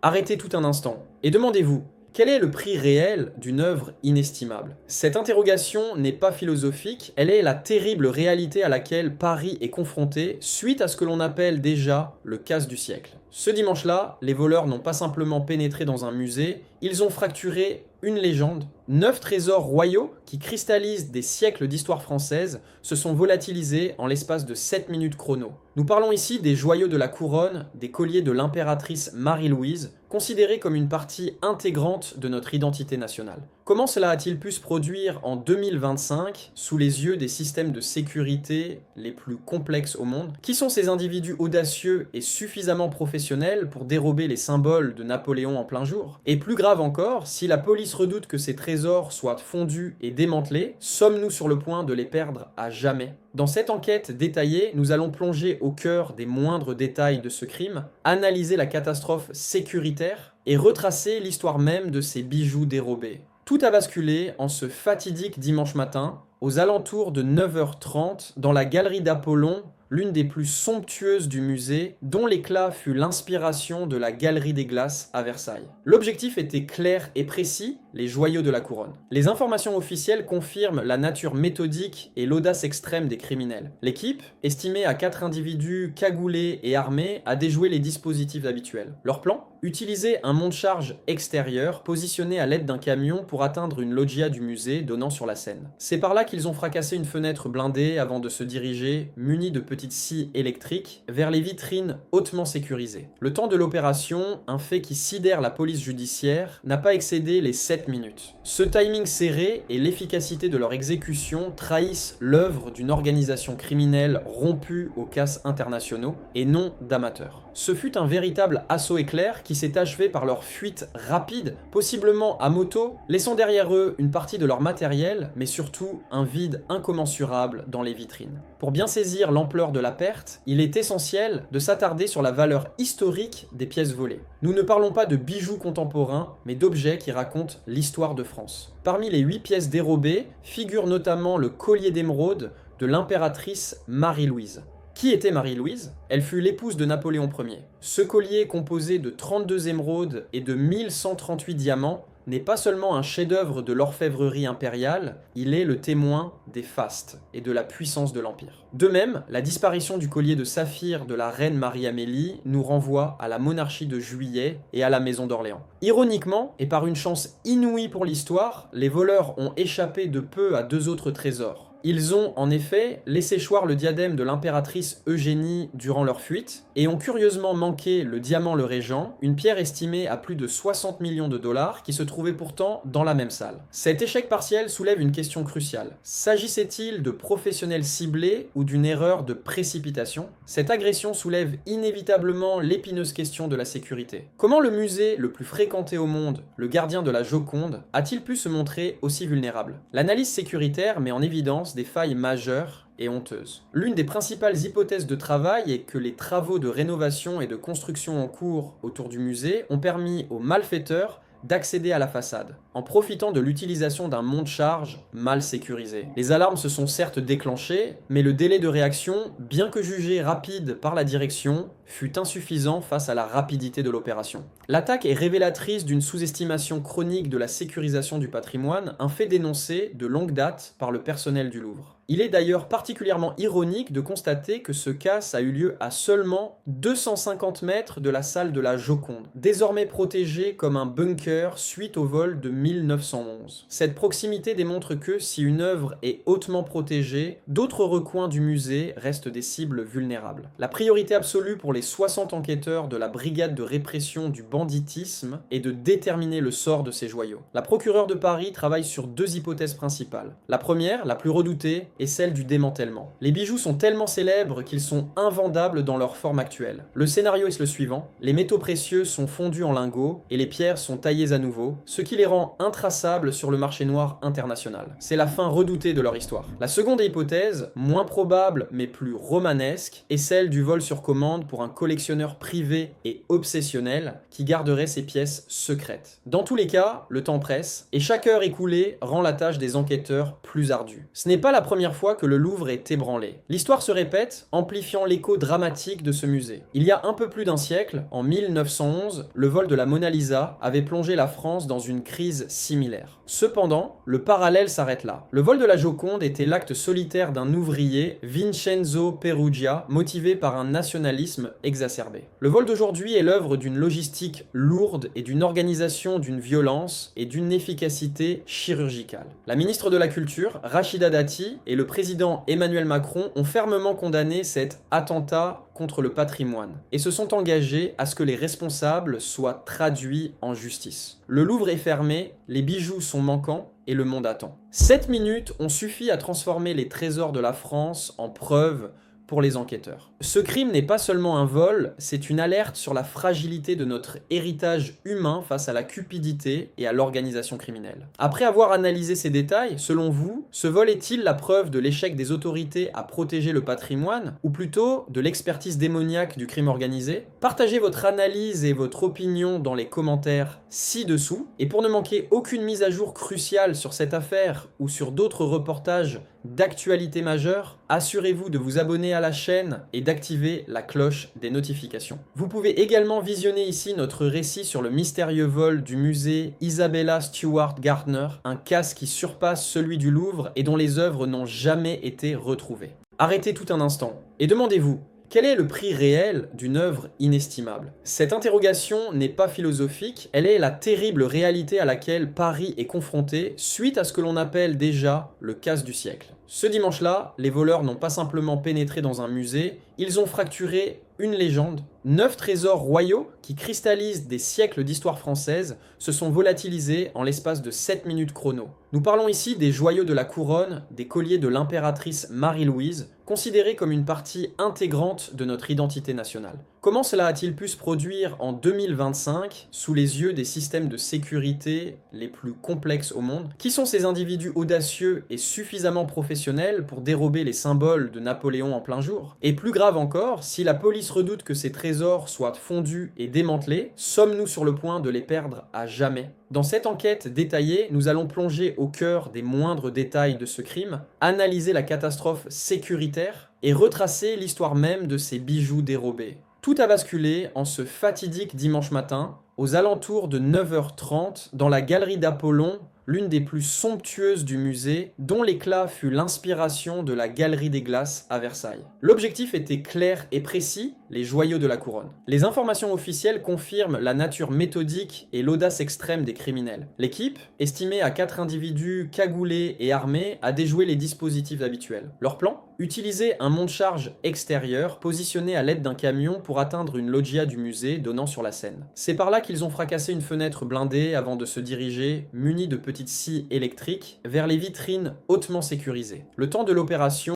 Arrêtez tout un instant et demandez-vous, quel est le prix réel d'une œuvre inestimable? Cette interrogation n'est pas philosophique, elle est la terrible réalité à laquelle Paris est confronté suite à ce que l'on appelle déjà le casse du siècle. Ce dimanche-là, les voleurs n'ont pas simplement pénétré dans un musée, ils ont fracturé une légende. 9 trésors royaux qui cristallisent des siècles d'histoire française se sont volatilisés en l'espace de 7 minutes chrono. Nous parlons ici des joyaux de la couronne, des colliers de l'impératrice Marie-Louise, considérés comme une partie intégrante de notre identité nationale. Comment cela a-t-il pu se produire en 2025 sous les yeux des systèmes de sécurité les plus complexes au monde? Qui sont ces individus audacieux et suffisamment professionnels pour dérober les symboles de Napoléon en plein jour? Et plus grave encore, si la police redoute que ces trésors soient fondus et démantelés, sommes-nous sur le point de les perdre à jamais? Dans cette enquête détaillée, nous allons plonger au cœur des moindres détails de ce crime, analyser la catastrophe sécuritaire et retracer l'histoire même de ces bijoux dérobés. Tout a basculé en ce fatidique dimanche matin, aux alentours de 9h30, dans la galerie d'Apollon, l'une des plus somptueuses du musée, dont l'éclat fut l'inspiration de la Galerie des Glaces à Versailles. L'objectif était clair et précis, les joyaux de la couronne. Les informations officielles confirment la nature méthodique et l'audace extrême des criminels. L'équipe, estimée à 4 individus cagoulés et armés, a déjoué les dispositifs habituels. Leur plan? Utiliser un monte-charge extérieur positionné à l'aide d'un camion pour atteindre une loggia du musée donnant sur la Seine. C'est par là qu'ils ont fracassé une fenêtre blindée avant de se diriger, munis de petites scies électriques, vers les vitrines hautement sécurisées. Le temps de l'opération, un fait qui sidère la police judiciaire, n'a pas excédé les 7 minutes. Ce timing serré et l'efficacité de leur exécution trahissent l'œuvre d'une organisation criminelle rompue aux casses internationaux et non d'amateurs. Ce fut un véritable assaut éclair qui s'est achevé par leur fuite rapide, possiblement à moto, laissant derrière eux une partie de leur matériel, mais surtout un vide incommensurable dans les vitrines. Pour bien saisir l'ampleur de la perte, il est essentiel de s'attarder sur la valeur historique des pièces volées. Nous ne parlons pas de bijoux contemporains, mais d'objets qui racontent l'histoire de France. Parmi les 8 pièces dérobées figure notamment le collier d'émeraude de l'impératrice Marie-Louise. Qui était Marie-Louise? Elle fut l'épouse de Napoléon Ier. Ce collier, composé de 32 émeraudes et de 1138 diamants, n'est pas seulement un chef-d'œuvre de l'orfèvrerie impériale, il est le témoin des fastes et de la puissance de l'Empire. De même, la disparition du collier de saphir de la reine Marie-Amélie nous renvoie à la monarchie de Juillet et à la maison d'Orléans. Ironiquement, et par une chance inouïe pour l'histoire, les voleurs ont échappé de peu à 2 autres trésors. Ils ont, en effet, laissé choir le diadème de l'impératrice Eugénie durant leur fuite, et ont curieusement manqué le diamant le régent, une pierre estimée à plus de 60 millions de dollars, qui se trouvait pourtant dans la même salle. Cet échec partiel soulève une question cruciale. S'agissait-il de professionnels ciblés ou d'une erreur de précipitation? Cette agression soulève inévitablement l'épineuse question de la sécurité. Comment le musée le plus fréquenté au monde, le gardien de la Joconde, a-t-il pu se montrer aussi vulnérable? L'analyse sécuritaire met en évidence des failles majeures et honteuses. L'une des principales hypothèses de travail est que les travaux de rénovation et de construction en cours autour du musée ont permis aux malfaiteurs d'accéder à la façade, en profitant de l'utilisation d'un monte-charge mal sécurisé. Les alarmes se sont certes déclenchées, mais le délai de réaction, bien que jugé rapide par la direction, fut insuffisant face à la rapidité de l'opération. L'attaque est révélatrice d'une sous-estimation chronique de la sécurisation du patrimoine, un fait dénoncé de longue date par le personnel du Louvre. Il est d'ailleurs particulièrement ironique de constater que ce casse a eu lieu à seulement 250 mètres de la salle de la Joconde, désormais protégée comme un bunker suite au vol de 1911. Cette proximité démontre que, si une œuvre est hautement protégée, d'autres recoins du musée restent des cibles vulnérables. La priorité absolue pour les 60 enquêteurs de la brigade de répression du banditisme est de déterminer le sort de ces joyaux. La procureure de Paris travaille sur 2 hypothèses principales. La première, la plus redoutée, est celle du démantèlement. Les bijoux sont tellement célèbres qu'ils sont invendables dans leur forme actuelle. Le scénario est le suivant: les métaux précieux sont fondus en lingots et les pierres sont taillées à nouveau, ce qui les rend intraçables sur le marché noir international. C'est la fin redoutée de leur histoire. La seconde hypothèse, moins probable mais plus romanesque, est celle du vol sur commande pour un collectionneur privé et obsessionnel qui garderait ses pièces secrètes. Dans tous les cas, le temps presse et chaque heure écoulée rend la tâche des enquêteurs plus ardue. Ce n'est pas la première première fois que le Louvre est ébranlé. L'histoire se répète, amplifiant l'écho dramatique de ce musée. Il y a un peu plus d'un siècle, en 1911, le vol de la Mona Lisa avait plongé la France dans une crise similaire. Cependant, le parallèle s'arrête là. Le vol de la Joconde était l'acte solitaire d'un ouvrier, Vincenzo Perugia, motivé par un nationalisme exacerbé. Le vol d'aujourd'hui est l'œuvre d'une logistique lourde et d'une organisation d'une violence et d'une efficacité chirurgicale. La ministre de la Culture, Rachida Dati, et le président Emmanuel Macron ont fermement condamné cet attentat contre le patrimoine et se sont engagés à ce que les responsables soient traduits en justice. Le Louvre est fermé, les bijoux sont manquants et le monde attend. 7 minutes ont suffi à transformer les trésors de la France en preuve pour les enquêteurs. Ce crime n'est pas seulement un vol, c'est une alerte sur la fragilité de notre héritage humain face à la cupidité et à l'organisation criminelle. Après avoir analysé ces détails, selon vous, ce vol est-il la preuve de l'échec des autorités à protéger le patrimoine, ou plutôt de l'expertise démoniaque du crime organisé? Partagez votre analyse et votre opinion dans les commentaires ci-dessous, et pour ne manquer aucune mise à jour cruciale sur cette affaire ou sur d'autres reportages d'actualité majeure, assurez-vous de vous abonner à la chaîne et d'activer la cloche des notifications. Vous pouvez également visionner ici notre récit sur le mystérieux vol du musée Isabella Stewart Gardner, un casse qui surpasse celui du Louvre et dont les œuvres n'ont jamais été retrouvées. Arrêtez tout un instant et demandez-vous, quel est le prix réel d'une œuvre inestimable? Cette interrogation n'est pas philosophique, elle est la terrible réalité à laquelle Paris est confronté suite à ce que l'on appelle déjà le casse du siècle. Ce dimanche-là, les voleurs n'ont pas simplement pénétré dans un musée, ils ont fracturé une légende. 9 trésors royaux qui cristallisent des siècles d'histoire française se sont volatilisés en l'espace de 7 minutes chrono. Nous parlons ici des joyaux de la couronne, des colliers de l'impératrice Marie-Louise, considérés comme une partie intégrante de notre identité nationale. Comment cela a-t-il pu se produire en 2025 sous les yeux des systèmes de sécurité les plus complexes au monde? Qui sont ces individus audacieux et suffisamment professionnels pour dérober les symboles de Napoléon en plein jour? Et plus grave encore, si la police redoute que ces trésors soient fondus et démantelés, sommes-nous sur le point de les perdre à jamais? Dans cette enquête détaillée, nous allons plonger au cœur des moindres détails de ce crime, analyser la catastrophe sécuritaire et retracer l'histoire même de ces bijoux dérobés. Tout a basculé en ce fatidique dimanche matin, aux alentours de 9h30, dans la galerie d'Apollon, l'une des plus somptueuses du musée, dont l'éclat fut l'inspiration de la Galerie des Glaces à Versailles. L'objectif était clair et précis, les joyaux de la couronne. Les informations officielles confirment la nature méthodique et l'audace extrême des criminels. L'équipe, estimée à 4 individus cagoulés et armés, a déjoué les dispositifs habituels. Leur plan? Utiliser un monte-charge extérieur positionné à l'aide d'un camion pour atteindre une loggia du musée donnant sur la Seine. C'est par là qu'ils ont fracassé une fenêtre blindée avant de se diriger, munis de petites scies électriques, vers les vitrines hautement sécurisées. Le temps de l'opération